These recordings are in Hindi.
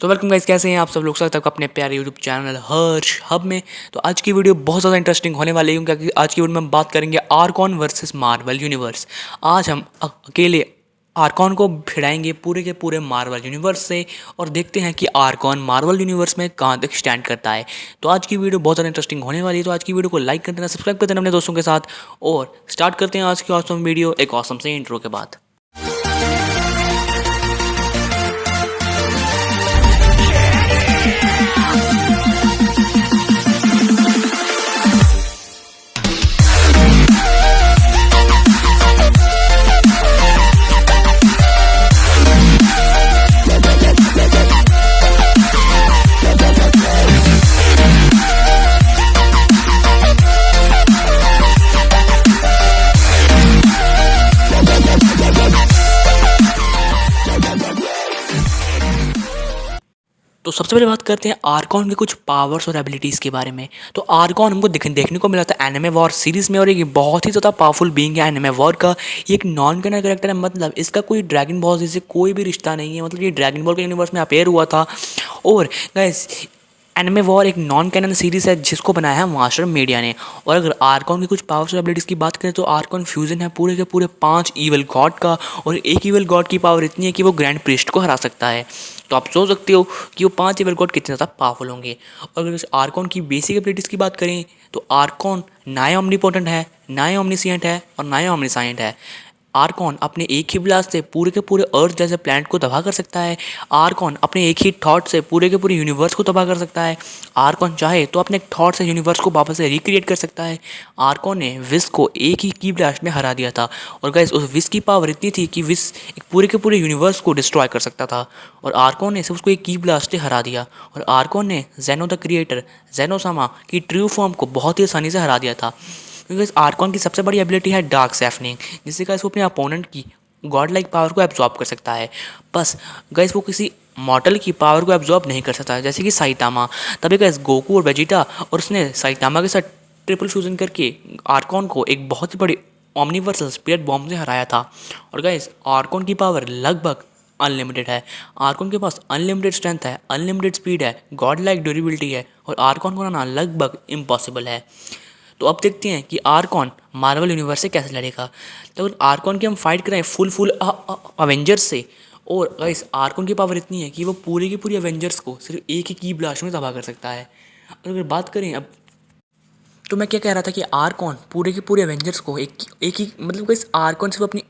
तो वेलकम गाइस, कैसे हैं आप सब लोग? स्वागत है आपका अपने प्यारे यूट्यूब चैनल हर्ष हब में। तो आज की वीडियो बहुत ज़्यादा इंटरेस्टिंग होने वाली है क्योंकि आज की वीडियो में हम बात करेंगे आर्कॉन वर्सेस मार्वल यूनिवर्स। आज हम अकेले आर्कॉन को भिड़ाएंगे पूरे के पूरे मार्वल यूनिवर्स से और देखते हैं कि आर्कॉन मार्वल यूनिवर्स में कहाँ तक स्टैंड करता है। तो आज की वीडियो बहुत ज़्यादा इंटरेस्टिंग होने वाली है। तो आज की वीडियो को लाइक कर देना, सब्सक्राइब कर देना अपने दोस्तों के साथ और स्टार्ट करते हैं आज की ऑसम वीडियो एक ऑसम से इंट्रो के बाद। तो सबसे पहले बात करते हैं आर्कॉन के कुछ पावर्स और एबिलिटीज़ के बारे में। तो आर्कॉन हमको देखने को मिला था एनिमे वॉर सीरीज़ में और एक बहुत ही ज़्यादा पावरफुल बीइंग है एनिमे वॉर का। ये एक नॉन कैनन कैरेक्टर है, मतलब इसका कोई ड्रैगन बॉल से कोई भी रिश्ता नहीं है। मतलब ये ड्रैगन बॉल के यूनिवर्स में अपेयर हुआ था। और गाइस, एनिमे वॉर एक नॉन कैनन सीरीज़ है जिसको बनाया है मास्टर मीडिया ने। और अगर आर्कॉन की कुछ पावर्स और एबिलिटीज़ की बात करें तो आर्कॉन फ्यूजन है पूरे के पूरे 5 ईवल गॉड का। और एक ईवल गॉड की पावर इतनी है कि वो ग्रैंड प्रीस्ट को हरा सकता है। तो आप सोच सकते हो कि वो 5 ईवल गॉड कितने ज़्यादा पावरफुल होंगे। और अगर आर्कॉन की बेसिक एबिलिटीज़ की बात करें तो आर्कॉन ना ही ओमनीपोटेंट है, ना ही ओमनीसिएंट है और ना ही ओमनीसाइंट है। आर्कॉन अपने एक ही ब्लास्ट से पूरे के पूरे अर्थ जैसे प्लैनेट को तबाह कर सकता है। आर्कॉन अपने एक ही थॉट से पूरे के पूरे यूनिवर्स को तबाह कर सकता है। आर्कॉन चाहे तो अपने थॉट से यूनिवर्स को वापस से रिक्रिएट कर सकता है। आर्कॉन ने विस को एक ही की ब्लास्ट में हरा दिया था। और गाइस, उस विस की पावर इतनी थी कि विस एक पूरे के पूरे यूनिवर्स को डिस्ट्रॉय कर सकता था। और आर्कॉन ने सिर्फ उसको एक की ब्लास्ट से हरा दिया। और आर्कॉन ने जेनो द क्रिएटर, जेनोसामा की ट्रू फॉर्म को बहुत ही आसानी से हरा दिया था। क्योंकि इस आर्कॉन की सबसे बड़ी एबिलिटी है डार्क सैफनिंग, जिससे गाइस वो अपने अपोनेंट की गॉड लाइक पावर को एब्जॉर्ब कर सकता है। बस गाइस वो किसी मॉडल की पावर को एब्जॉर्ब नहीं कर सकता है, जैसे कि साइतामा। तभी गाइस गोकू और वेजिटा और उसने साइतामा के साथ ट्रिपल फ्यूजन करके आर्कॉन को एक बहुत ही बड़ी ओमनिवर्सल स्पिरिट बॉम्ब से हराया था। और गाइस, आर्कॉन की पावर लगभग अनलिमिटेड है। आर्कॉन के पास अनलिमिटेड स्ट्रेंथ है, अनलिमिटेड स्पीड है, गॉड लाइक ड्यूरेबिलिटी है और आर्कॉन को हराना लगभग इम्पॉसिबल है। तो अब देखते हैं कि आर्कॉन मार्वल यूनिवर्स से कैसे लड़ेगा। तो अगर आर्कॉन की हम फाइट करें फुल अवेंजर्स से, और गाइस आर्कॉन की पावर इतनी है कि वो पूरी की पूरी अवेंजर्स को सिर्फ एक ही की ब्लास्ट में तबाह कर सकता है। अगर बात करें अब, तो मैं क्या कह रहा था कि आर्कॉन पूरे के पूरे अवेंजर्स को एक ही मतलब गाइस आर्कॉन सिर्फ अपनी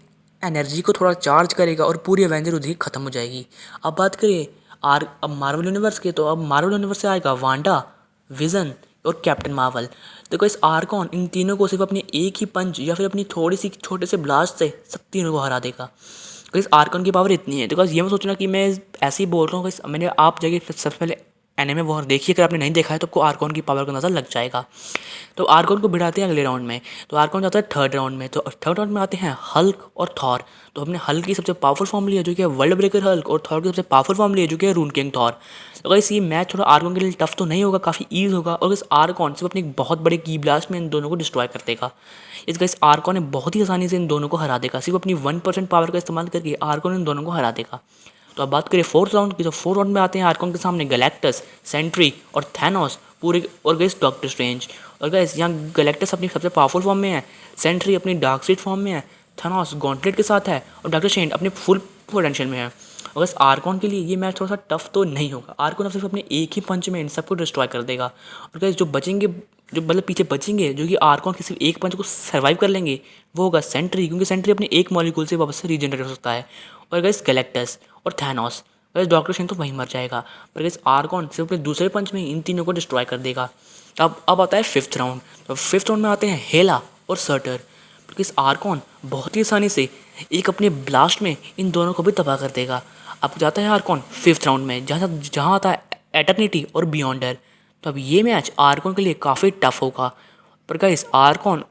एनर्जी को थोड़ा चार्ज करेगा और पूरी अवेंजर उधर ही खत्म हो जाएगी। अब बात करिए अब मार्वल यूनिवर्स के, तो अब मार्वल यूनिवर्स से आएगा वांडा, विजन और कैप्टन मार्वल। देखो, इस आर्कॉन इन तीनों को सिर्फ अपने एक ही पंच या फिर अपनी थोड़ी सी छोटे से ब्लास्ट से सब तीनों को हरा देगा। तो इस आर्कॉन की पावर इतनी है। तो ये मत सोचना कि मैं ऐसे ही बोल रहा हूँ। मैंने आप जगह सबसे पहले एनिमे वॉर देखिए, अगर आपने नहीं देखा है तो आपको आर्कॉन की पावर का अंदाज़ा लग जाएगा। तो आर्कॉन को भिड़ाते हैं अगले राउंड में। तो आर्कॉन जाता है थर्ड राउंड में। तो थर्ड राउंड में आते हैं हल्क और थॉर। तो हमने हल्क की सबसे पावरफुल फॉर्म लिया जो कि है वर्ल्ड ब्रेकर हल्क, और थॉर की सबसे पावरफुल फॉर्म लिया जो कि है रून किंग थॉर। तो गाइस, ये मैच थोड़ा आर्कॉन के लिए टफ तो नहीं होगा, काफ़ी ईज होगा। और इस आर्कॉन सिर्फ अपनी एक बहुत बड़े की ब्लास्ट में इन दोनों को डिस्ट्रॉय कर देगा। इस गाइस आर्कॉन ने बहुत ही आसानी से इन दोनों को हरा देगा। सिर्फ अपनी 1% पावर का इस्तेमाल करके आर्कॉन इन दोनों को हरा देगा। तो अब बात करें फोर्थ राउंड की। तो फोर्थ राउंड में आते हैं आर्कॉन के सामने गैलेक्टस, सेंट्री और थैनोस पूरे, और गाइस डॉक्टर स्ट्रेंज। और गाइस यहाँ गैलेक्टस अपनी सबसे पावरफुल फॉर्म में है, सेंट्री अपनी डार्क स्ट्रीट फॉर्म में है, थैनोस गॉन्टलेट के साथ है और डॉक्टर स्ट्रेंज अपने फुल पोटेंशियल में है। और बस आर्कॉन के लिए ये मैच थोड़ा सा टफ तो नहीं होगा। आर्कॉन सिर्फ अपने एक ही पंच में इन सबको डिस्ट्रॉय कर देगा। और गाइस जो बचेंगे, जो मतलब पीछे बचेंगे, जो कि आर्कॉन के सिर्फ एक पंच को सर्वाइव कर लेंगे, वो होगा सेंट्री, क्योंकि सेंट्री अपने एक मॉलिक्यूल से वापस से रीजनरेट हो सकता है। और गाइस गैलेक्टस और थैनोस, गाइस डॉक्टर स्ट्रेंज तो वहीं मर जाएगा। पर गाइस आर्कॉन सिर्फ अपने दूसरे पंच में इन तीनों को डिस्ट्रॉय कर देगा। अब आता है फिफ्थ राउंड। तो फिफ्थ राउंड में आते हैं हेला और सर्टर। इस आर्कॉन बहुत ही आसानी से एक अपने ब्लास्ट में इन दोनों को भी तबाह कर देगा। अब जाता है आर्कॉन फिफ्थ राउंड में, जहाँ आता है एटर्निटी और बियॉन्डर। तो अब ये मैच आर्कॉन के लिए काफ़ी टफ होगा। पर गाइस आर्कॉन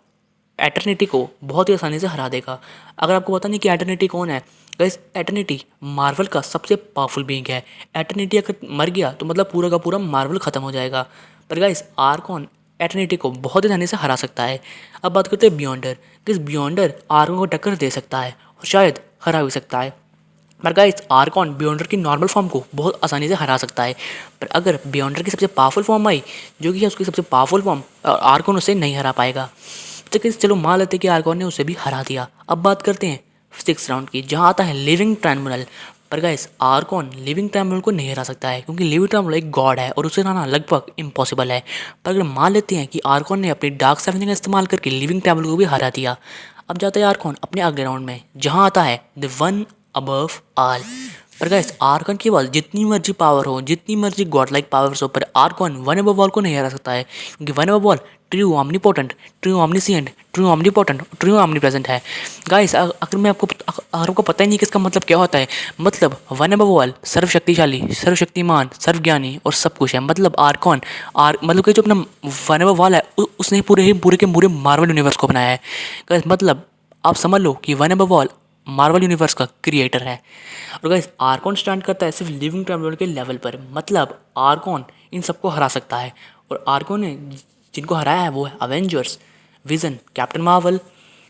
एटर्निटी को बहुत ही आसानी से हरा देगा। अगर आपको पता नहीं कि एटर्निटी कौन है, गाइस एटर्निटी मार्वल का सबसे पावरफुल बीइंग है। एटर्निटी अगर मर गया तो मतलब पूरा का पूरा मार्वल ख़त्म हो जाएगा। पर गाइस आर्कॉन एटर्निटी को बहुत ही आसानी से हरा सकता है। अब बात करते हैं बियॉन्डर। किस बियॉन्डर आर्कॉन को टक्कर दे सकता है और शायद हरा भी सकता है। पर गाइस आर्कॉन बियॉन्डर की नॉर्मल फॉर्म को बहुत आसानी से हरा सकता है। पर अगर बियॉन्डर की सबसे पावरफुल फॉर्म आई, जो कि है उसकी सबसे पावरफुल फॉर्म, आर्कॉन उसे नहीं हरा पाएगा। तो गाइस चलो मान लेते हैं कि आर्कॉन ने उसे भी हरा दिया। अब बात करते हैं 6 राउंड की, जहाँ आता है लिविंग ट्रायंगुलर। पर गाइस आर्कॉन लिविंग ट्रायंगुलर को नहीं हरा सकता है, क्योंकि लिविंग ट्रायंगुलर एक गॉड है और उसे हराना लगभग इम्पॉसिबल है। पर अगर मान लेते हैं कि आर्कॉन ने अपनी डार्क सेवनिंग का इस्तेमाल करके लिविंग ट्रायंगुलर को भी हरा दिया। अब जाता है आर्कॉन अपने अगले राउंड में, जहाँ आता है द वन अबव ऑल। पर गाइस आर्कॉन के पास जितनी मर्जी पावर हो, जितनी मर्जी गॉड लाइक पावर्स हो, पर आर्कॉन वन अबव ऑल को नहीं हरा सकता है, क्योंकि One Above All true omnipotent, true omniscient, true omnipotent, true omnipresent है। गाइस अगर आपको पता ही नहीं कि इसका मतलब क्या होता है, मतलब वन अबव ऑल सर्वशक्तिशाली, सर्वशक्तिमान, सर्वज्ञानी और सब कुछ है। मतलब आर्कॉन मतलब कि जो अपना वन अबव ऑल है उसने पूरे के पूरे मार्वल यूनिवर्स को बनाया है। गाइस मतलब आप समझ लो कि one Above all Marvel universe का क्रिएटर है। और गाइस आर्कॉन स्टैंड करता है सिर्फ लिविंग ट्रायंगुलर के लेवल पर, मतलब आर्कॉन इन सबको हरा सकता है। और आर्कॉन ने जिनको हराया है वो है Avengers, Vision, Captain Marvel,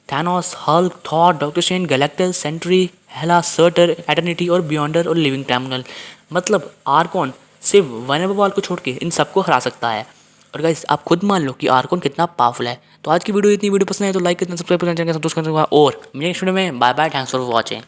Thanos, Hulk, Thor, Doctor Strange, Galactus, Sentry, Hela, Surtur, Eternity और बियॉन्डर और लिविंग ट्रायंगुलर। मतलब आर्कॉन सिर्फ वन अबव ऑल को छोड़ के इन सबको हरा सकता है। और गाइस आप खुद मान लो कि आर्कॉन कितना पावरफुल है। तो आज की वीडियो इतनी वीडियो पसंद है तो लाइक करना, सब्सक्राइब करना, चैनल को सब्सक्राइब करना और नेक्स्ट वीडियो में bye bye, thanks for watching.